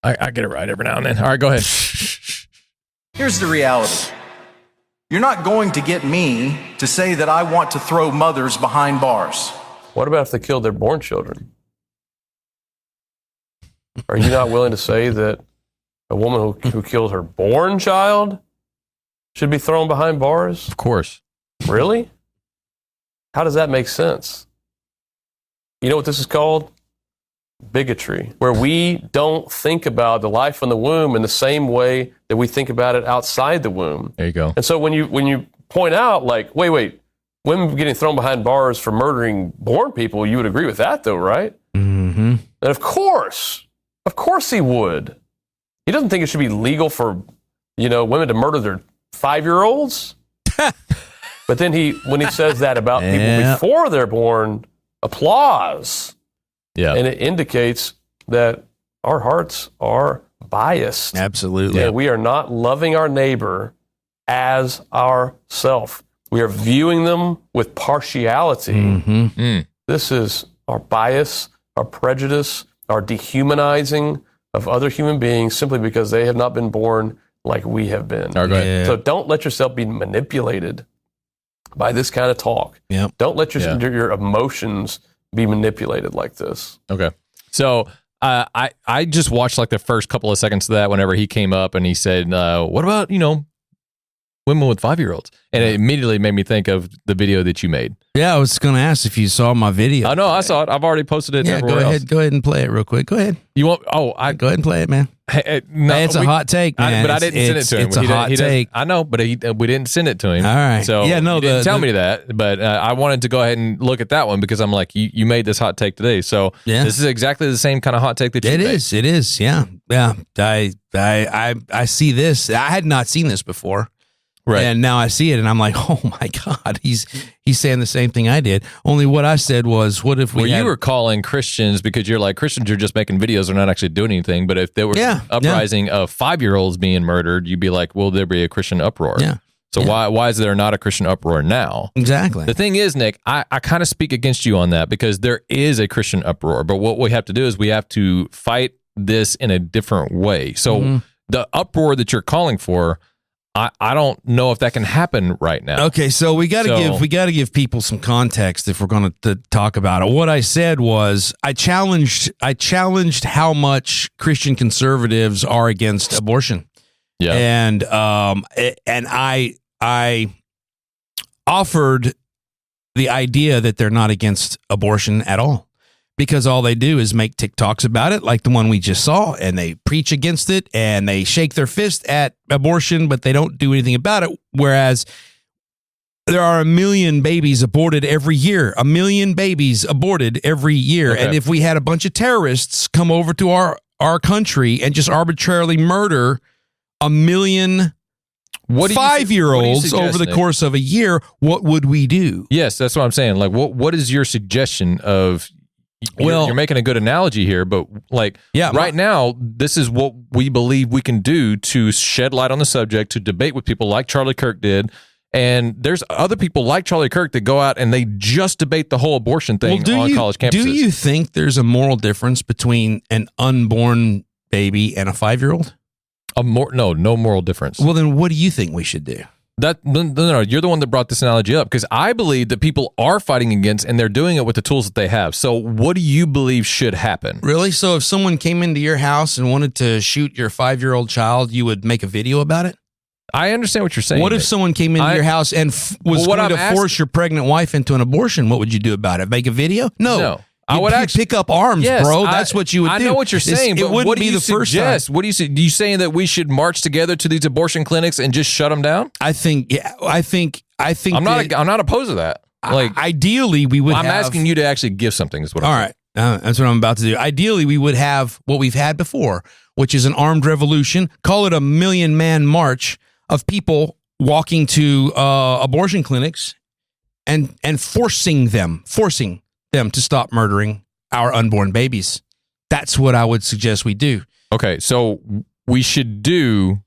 I get it right every now and then. All right, go ahead. Here's the reality. You're not going to get me to say that I want to throw mothers behind bars. What about if they killed their born children? Are you not willing to say that a woman who killed her born child should be thrown behind bars? Of course. Really? How does that make sense? You know what this is called? Bigotry, where we don't think about the life in the womb in the same way that we think about it outside the womb. There you go. And so when you point out, like, wait, women getting thrown behind bars for murdering born people, you would agree with that, though, right? Mm-hmm. And of course he would. He doesn't think it should be legal for, women to murder their 5-year-olds. But then when he says that about people before they're born, applause. Yeah. And it indicates that our hearts are biased. Absolutely. And we are not loving our neighbor as ourself. We are viewing them with partiality. Mm-hmm. Mm. This is our bias, our prejudice, our dehumanizing of other human beings simply because they have not been born like we have been. All right, go ahead. So don't let yourself be manipulated by this kind of talk. Yep. Don't let your emotions be manipulated like this. Okay. So I just watched like the first couple of seconds of that whenever he came up and he said, what about, women with 5-year-olds? And it immediately made me think of the video that you made. Yeah, I was going to ask if you saw my video. I know, I saw it. I've already posted it. Yeah, go ahead and play it real quick. Go ahead. You want? Go ahead and play it, man. No, it's a hot take, man. But I didn't send it to him. It's a hot take. I know, but we didn't send it to him. All right. So yeah, no, he didn't tell me that, but I wanted to go ahead and look at that one because I'm like, you made this hot take today. So this is exactly the same kind of hot take that you made. It is. Yeah. Yeah. I see this. I had not seen this before. Right. And now I see it and I'm like, oh my God, he's saying the same thing I did. Only what I said was, what if you were calling Christians because you're like, Christians are just making videos, they're not actually doing anything. But if there was an uprising of 5-year-olds being murdered, you'd be like, will there be a Christian uproar? Yeah. So why is there not a Christian uproar now? Exactly. The thing is, Nick, I kind of speak against you on that because there is a Christian uproar. But what we have to do is we have to fight this in a different way. So the uproar that you're calling for, I don't know if that can happen right now. Okay, so we got to give people some context if we're going to talk about it. What I said was I challenged how much Christian conservatives are against abortion. Yeah, and I offered the idea that they're not against abortion at all. Because all they do is make TikToks about it, like the one we just saw, and they preach against it, and they shake their fist at abortion, but they don't do anything about it. Whereas there are 1 million babies aborted every year. 1 million babies aborted every year. Okay. And if we had a bunch of terrorists come over to our country and just arbitrarily murder 1 million 5-year-olds over the course of a year, what would we do? Yes, that's what I'm saying. Like, what is your suggestion of... You're making a good analogy here, but right now, this is what we believe we can do to shed light on the subject, to debate with people like Charlie Kirk did. And there's other people like Charlie Kirk that go out and they just debate the whole abortion thing on college campuses. Do you think there's a moral difference between an unborn baby and a 5-year-old? No moral difference. Well, then what do you think we should do? No, you're the one that brought this analogy up because I believe that people are fighting against and they're doing it with the tools that they have. So what do you believe should happen? Really? So if someone came into your house and wanted to shoot your 5-year-old child, you would make a video about it? I understand what you're saying. What if someone came into your house and was going to force your pregnant wife into an abortion? What would you do about it? Make a video? No. I would actually pick up arms, bro. That's what you would do. I know what you're saying, but what do you suggest? What do you say? Do you saying that we should march together to these abortion clinics and just shut them down? I think. I'm not opposed to that. Ideally, we would. I'm asking you to actually give something. Is what. All right, that's what I'm about to do. Ideally, we would have what we've had before, which is an armed revolution. Call it a 1 million man march of people walking to abortion clinics and forcing them to stop murdering our unborn babies. That's what I would suggest we do. Okay, so we should do,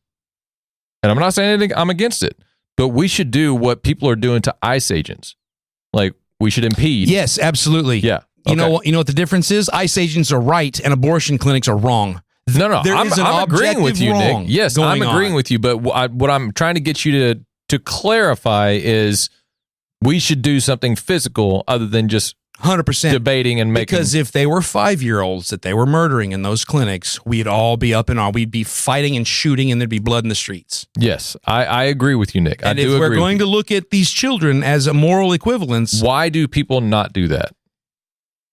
and I'm not saying anything, I'm against it, but we should do what people are doing to ICE agents. Like, we should impede. Yes, absolutely. Yeah. Okay. You know what the difference is? ICE agents are right and abortion clinics are wrong. No, I'm agreeing with you, wrong Nick. Yes, I'm agreeing with you. But what I'm trying to get you to clarify is we should do something physical other than just 100% debating and making. Because if they were 5-year-olds that they were murdering in those clinics, we'd all be up and on. We'd be fighting and shooting, and there'd be blood in the streets. Yes, I agree with you, Nick. And if we're going to look at these children as a moral equivalence, why do people not do that?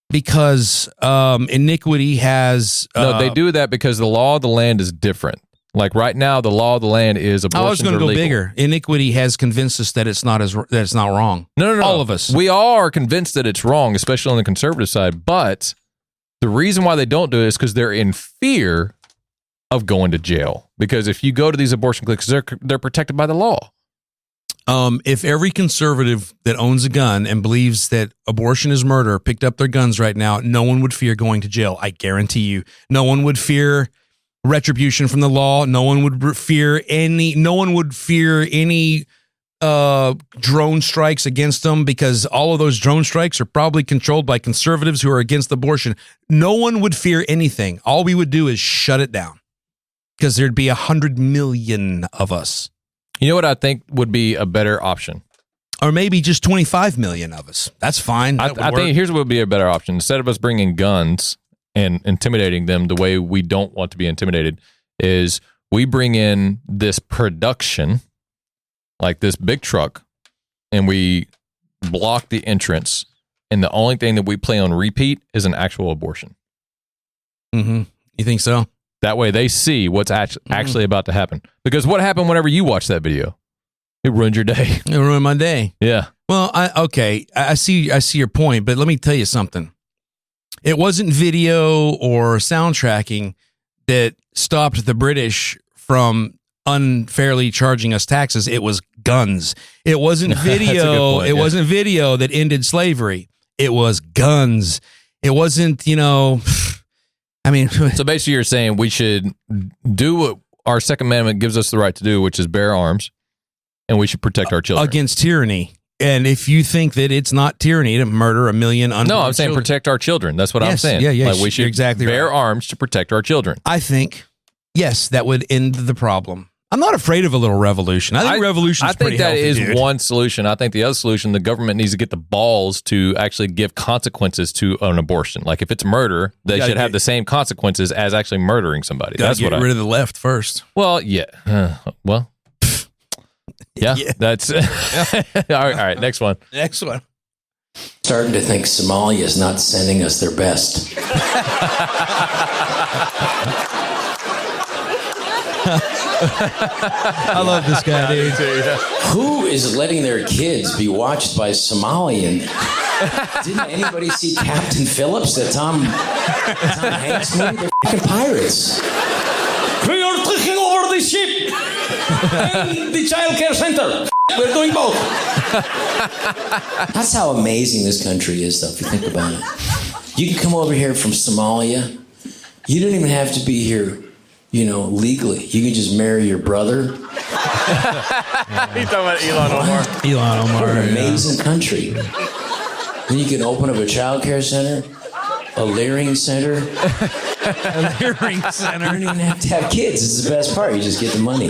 Because iniquity has. No, they do that because the law of the land is different. Like right now, the law of the land is abortions. I was going to go bigger. Iniquity has convinced us that it's not wrong. No. All of us. We all are convinced that it's wrong, especially on the conservative side. But the reason why they don't do it is because they're in fear of going to jail. Because if you go to these abortion clinics, they're protected by the law. If every conservative that owns a gun and believes that abortion is murder picked up their guns right now, no one would fear going to jail. I guarantee you. No one would fear retribution from the law. No one would fear any drone strikes against them, because all of those drone strikes are probably controlled by conservatives who are against abortion. No one would fear anything. All we would do is shut it down, because there'd be 100 million of us. You know what I think would be a better option? Or maybe just 25 million of us. That's fine. I think here's what would be a better option. Instead of us bringing guns and intimidating them the way we don't want to be intimidated, is we bring in this production, like this big truck, and we block the entrance, and the only thing that we play on repeat is an actual abortion. Mm-hmm. You think so? That way they see what's actually about to happen. Because what happened whenever you watch that video? It ruined your day. It ruined my day. Yeah. Well, I see your point, but let me tell you something. It wasn't video or sound tracking that stopped the British from unfairly charging us taxes. It was guns. It wasn't video. It wasn't video that ended slavery. It was guns. It wasn't, I mean. So basically you're saying we should do what our Second Amendment gives us the right to do, which is bear arms, and we should protect our children. Against tyranny. And if you think that it's not tyranny to murder a million unborn No, I'm saying children. Protect our children. That's what I'm saying. Yeah, like we should exactly bear arms to protect our children. I think, yes, that would end the problem. I'm not afraid of a little revolution. I think revolution is pretty healthy, is dude. One solution. I think the other solution, the government needs to get the balls to actually give consequences to an abortion. Like if it's murder, they should have the same consequences as actually murdering somebody. That's get rid of the left first. Well, yeah. Yeah, that's all right. Next one. Starting to think Somalia is not sending us their best. I love this guy, dude. Who is letting their kids be watched by Somalian? Didn't anybody see Captain Phillips, that Tom Hanks movie? They're fucking pirates. We are taking over the ship and the child care center. We're doing both. That's how amazing this country is, though, if you think about it. You can come over here from Somalia. You don't even have to be here, legally. You can just marry your brother. He's talking about Elon Omar. What an amazing country. Then you can open up a child care center, a Leering center. A Leering center. You don't even have to have kids. It's the best part. You just get the money.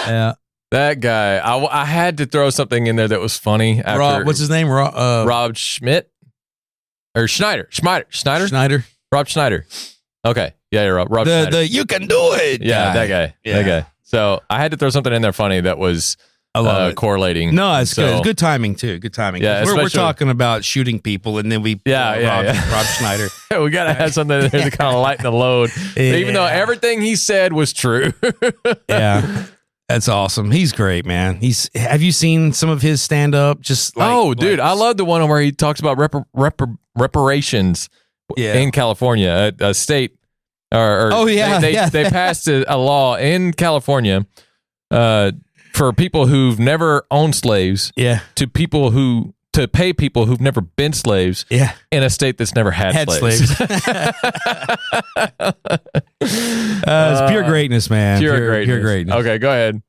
Yeah. That guy, I had to throw something in there that was funny. After what's his name? Rob Schmidt? Or Schneider? Schneider? Rob Schneider. Okay. Yeah, you're Rob Schneider. The you can do it. Yeah, that guy. Yeah. That guy. So I had to throw something in there funny that was correlating. No, it's good. It's good timing, too. Good timing. Yeah, we're talking about shooting people, and then we Rob Schneider. We got to have something in there to kind of lighten the load. Yeah. Even though everything he said was true. Yeah. That's awesome. He's great, man. Have you seen some of his stand up? Dude, I love the one where he talks about reparations in California, a state. They passed a law in California for people who've never owned slaves. Yeah. To pay people who've never been slaves. Yeah. In a state that's never had slaves. It's pure greatness, man. Pure greatness. Pure greatness. Okay, go ahead.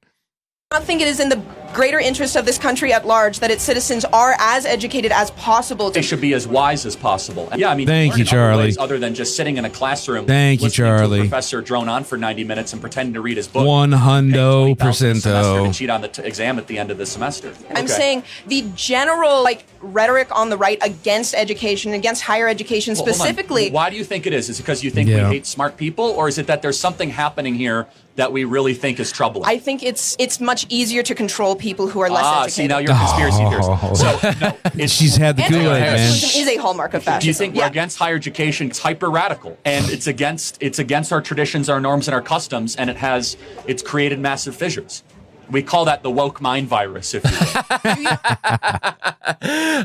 I think it is in the greater interest of this country at large that its citizens are as educated as possible. They should be as wise as possible. Yeah, I mean, thank you, Charlie. Other than just sitting in a classroom, thank you, Charlie. To a professor drone on for 90 minutes and pretending to read his book. 100% to cheat on the exam at the end of the semester. I'm saying the general rhetoric on the right against education, against higher education specifically. Why do you think it is? Is it because you think we hate smart people, or is it that there's something happening here that we really think is troubling? I think it's much easier to control people who are less educated. See, now you're a conspiracy theorist. So, no, she's had the Kool-Aid, man. Anti-intellectualism is a hallmark of fascism. Do you think we're against higher education? It's hyper radical, and it's against our traditions, our norms, and our customs, and it's created massive fissures. We call that the woke mind virus, if you will.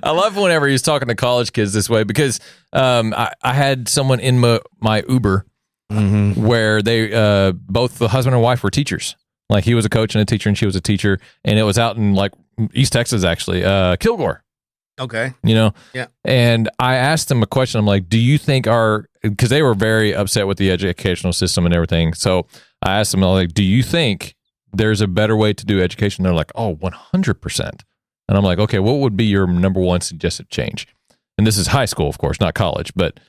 I love whenever he's talking to college kids this way, because I had someone in my Uber where they both the husband and wife were teachers. Like, he was a coach and a teacher, and she was a teacher, and it was out in East Texas, actually, Kilgore. Okay. Yeah. And I asked them a question. I'm like, do you think because they were very upset with the educational system and everything. So I asked them, like, do you think there's a better way to do education? They're like, oh, 100%. And I'm like, okay, what would be your number one suggested change? And this is high school, of course, not college, but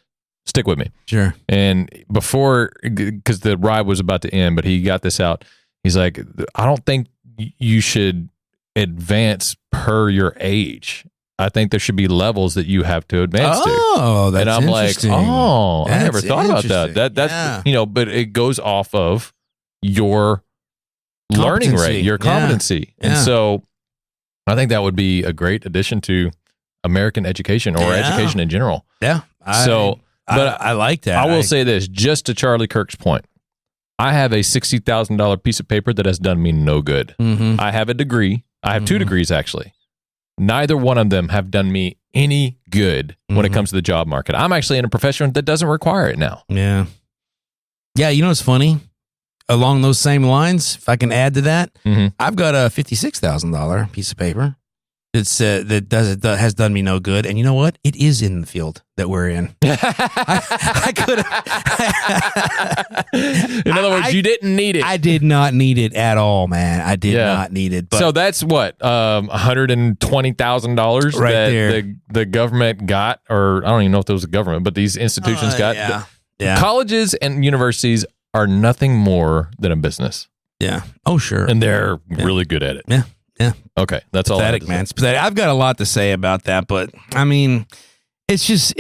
stick with me. Sure. And because the ride was about to end, but he got this out. He's like, I don't think you should advance per your age. I think there should be levels that you have to advance to. Oh, that's interesting. And I'm interesting. like, I never thought about that. That's but it goes off of your learning rate, your competency. And so I think that would be a great addition to American education or education in general. Yeah. I like that. I will say this, just to Charlie Kirk's point. I have a $60,000 piece of paper that has done me no good. Mm-hmm. I have a degree. I have 2 degrees, actually. Neither one of them have done me any good when it comes to the job market. I'm actually in a profession that doesn't require it now. Yeah. Yeah, you know what's funny? Along those same lines, if I can add to that, I've got a $56,000 piece of paper that has done me no good. And you know what? It is in the field that we're in. I could have. In other words, you didn't need it. I did not need it at all, man. I did not need it. But so that's what, $120,000 right that there. The government got, or I don't even know if it was the government, but these institutions got. Yeah. Colleges and universities are nothing more than a business. Yeah. Oh, sure. And they're really good at it. Yeah. Yeah. Okay. That's all. Pathetic, man. It's pathetic. I've got a lot to say about that, but I mean, it's just,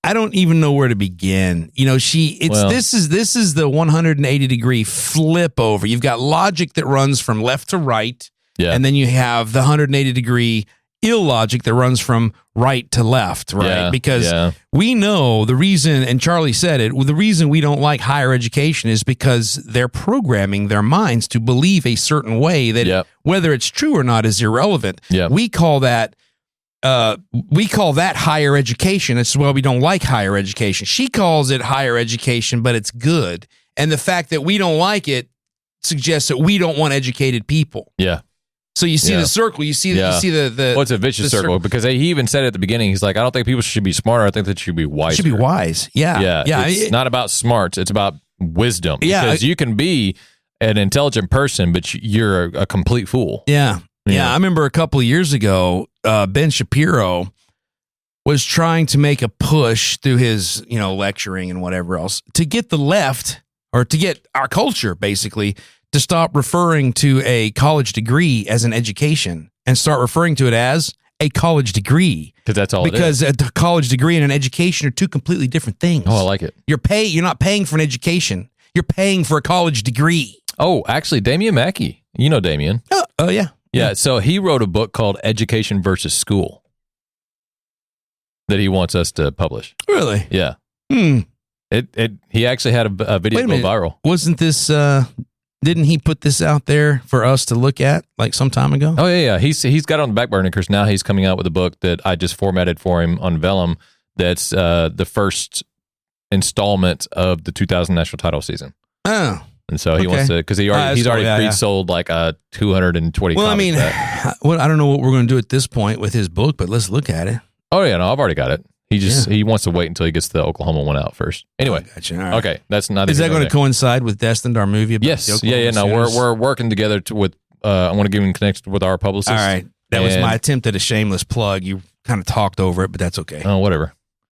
I don't even know where to begin. This is the 180 degree flip over. You've got logic that runs from left to right. Yeah. And then you have the 180 degree illogic that runs from right to left, right? Yeah, because we know the reason, and Charlie said it, the reason we don't like higher education is because they're programming their minds to believe a certain way that whether it's true or not is irrelevant. Yeah. We call that higher education. That's why we don't like higher education. She calls it higher education, but it's good. And the fact that we don't like it suggests that we don't want educated people. Yeah. So you see the circle. You see the. Well, it's a vicious circle because he even said at the beginning, he's like, I don't think people should be smarter. I think that should be wiser. Should be wise. Yeah. It's not about smarts. It's about wisdom. Yeah. Because you can be an intelligent person, but you're a complete fool. Yeah. I remember a couple of years ago, Ben Shapiro was trying to make a push through his, lecturing and whatever else to get the left, or to get our culture basically to stop referring to a college degree as an education and start referring to it as a college degree. Because that's all Because it is. a college degree and an education are two completely different things. Oh, I like it. You're not paying for an education. You're paying for a college degree. Oh, actually, Damian Mackey. You know Damian. Oh, yeah. Yeah, so he wrote a book called Education versus School that he wants us to publish. Really? Yeah. He actually had a video go viral. Wasn't this... Didn't he put this out there for us to look at like some time ago? Oh, yeah. He's got it on the back burner because now he's coming out with a book that I just formatted for him on Vellum that's the first installment of the 2000 national title season. Oh. And so he wants to, because he's already pre-sold like 220 Well, I mean, I don't know what we're going to do at this point with his book, but let's look at it. Oh, yeah. No, I've already got it. He wants to wait until he gets the Oklahoma one out first. Anyway, gotcha. All right. Okay, that's not. Is that going to coincide with Destined, our movie? About yes. Yeah. No, we're working together with I want to get him connected with our publicist. All right. That was my attempt at a shameless plug. You kind of talked over it, but that's okay. Oh, whatever.